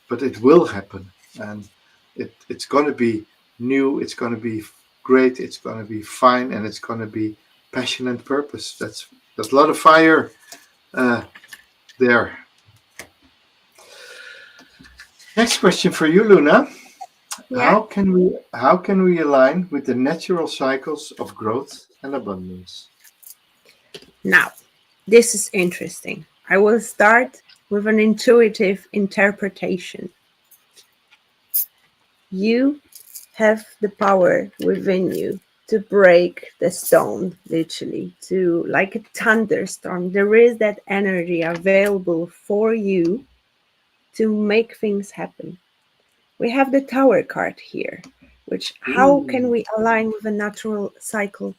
but it will happen, and it's going to be new. It's going to be great, it's going to be fine, and it's going to be passion and purpose. There's a lot of fire there. Next question for you, Luna. Yeah. How can we align with the natural cycles of growth and abundance? Now, this is interesting. I will start with an intuitive interpretation. You have the power within you to break the stone, literally, to like a thunderstorm. There is that energy available for you to make things happen. We have the Tower card here, which how can Ooh, we align with a natural cycle?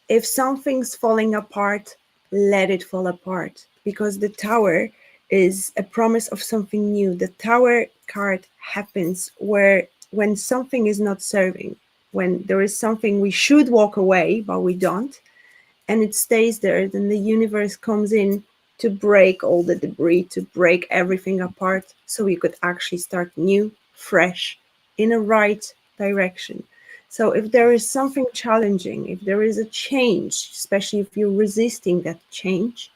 If something's falling apart, let it fall apart, because the Tower is a promise of something new. The Tower card happens where when something is not serving, when there is something we should walk away but we don't, and it stays there, then the universe comes in to break all the debris, to break everything apart, so we could actually start new, fresh, in a right direction. So if there is something challenging, if there is a change, especially if you're resisting that change,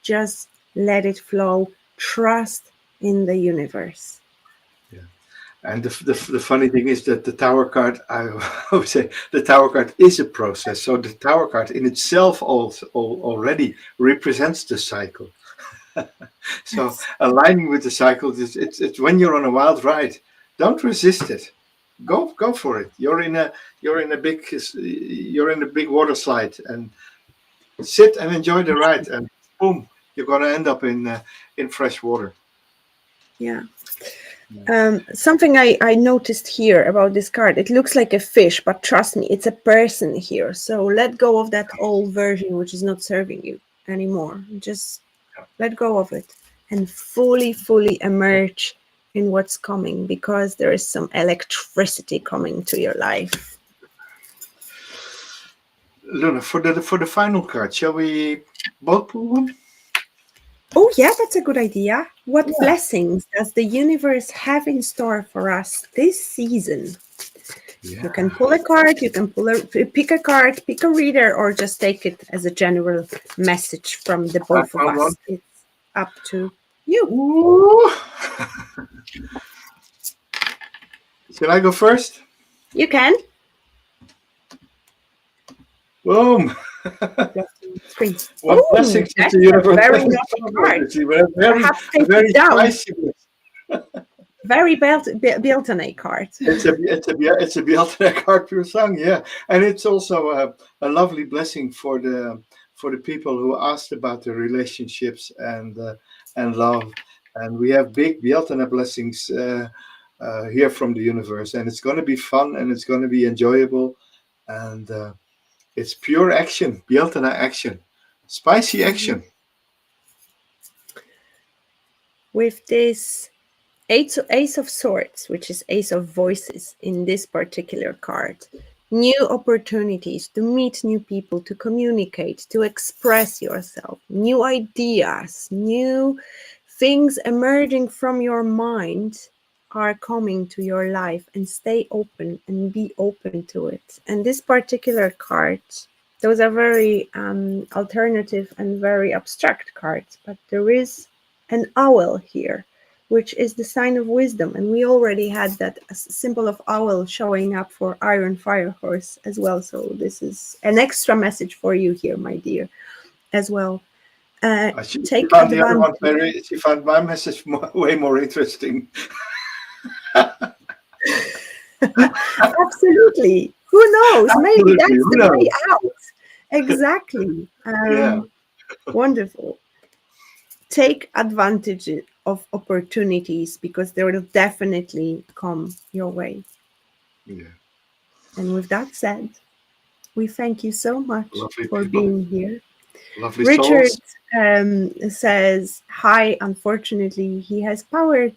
just let it flow. Trust in the universe. yeah. And the funny thing is that the Tower card, I would say, the Tower card is a process. So the Tower card in itself also already represents the cycle. So Yes. aligning with the cycle, it's when you're on a wild ride. Don't resist it. Go for it. You're in a big water slide, and sit and enjoy the ride. And boom, you're gonna end up in fresh water. Yeah. Yeah. Something I noticed here about this card, it looks like a fish, but trust me, it's a person here. So let go of that old version which is not serving you anymore. Just let go of it and fully emerge in what's coming, because there is some electricity coming to your life. Luna, for the final card, shall we both pull one? Oh, yeah, that's a good idea. What Yeah. blessings does the universe have in store for us this season? You can Yeah. pull a card, you can pick a card, pick a reader, or just take it as a general message from the I both of found one. us. It's up to you. Ooh. Shall I go first? You can. Boom. Just on the screen. What Oh, blessings does that's the a universe very have in naughty store for card. us? Perhaps A take very it down. spicy one. Very Bealtaine card. It's a Bealtaine card pure song, yeah, and it's also a lovely blessing for the people who asked about the relationships and love, and we have big Bealtaine blessings here from the universe, and it's going to be fun and it's going to be enjoyable, and it's pure action, Bealtaine action, spicy Mhm. action. With this Ace of Swords, which is Ace of Voices in this particular card. New opportunities to meet new people, to communicate, to express yourself, new ideas, new things emerging from your mind are coming to your life, and stay open and be open to it. And this particular card, those are very alternative and very abstract cards, but there is an owl here, which is the sign of wisdom. And we already had that symbol of owl showing up for Iron Fire Horse as well. So this is an extra message for you here, my dear, as well. She Take found the other one advantage. very. She found my message way more interesting. Absolutely. Who knows? Maybe Absolutely, that's who the way knows? out. Exactly. Yeah, Wonderful. Take advantage of opportunities, because they will definitely come your way. yeah. And with that said, we thank you so much Lovely for people, being here. lovely Richard souls. says hi. Unfortunately, he has power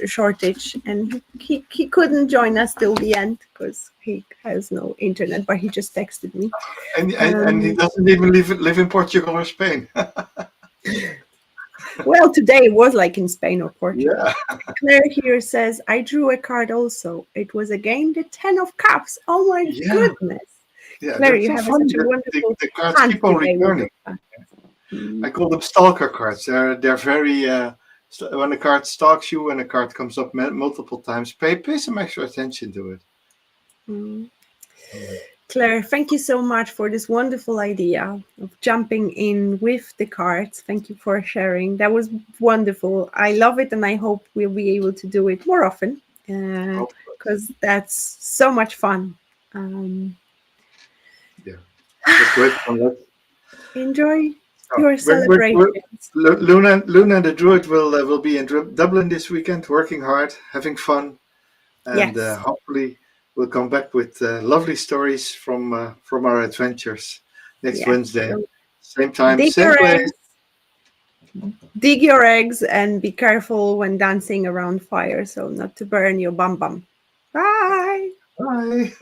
shortage, and he couldn't join us till the end because he has no internet. But he just texted me. And he doesn't even live in Portugal or Spain. Well, today it was like in Spain or Portugal. Yeah, Claire here says, I drew a card also. It was again the 10 of Cups. Oh my yeah, goodness. yeah. Claire, That's you so have funny such a that wonderful the cards hand keep on today with returning. your cards. Mm, I call them stalker cards. They're very when a card stalks you and a card comes up multiple times, pay some extra attention to it. mm. Mm. Claire, thank you so much for this wonderful idea of jumping in with the cards. Thank you for sharing. That was wonderful. I love it, and I hope we'll be able to do it more often Hope- because that's so much fun. Um, yeah, that's great. enjoy So your celebrations. Luna the Druid will be in Dublin this weekend, working hard, having fun, and Yes, hopefully we'll come back with lovely stories from our adventures next yes. Wednesday, So same time, dig same your place. eggs, dig your eggs, and be careful when dancing around fire, so not to burn your bum bum. Bye. Bye.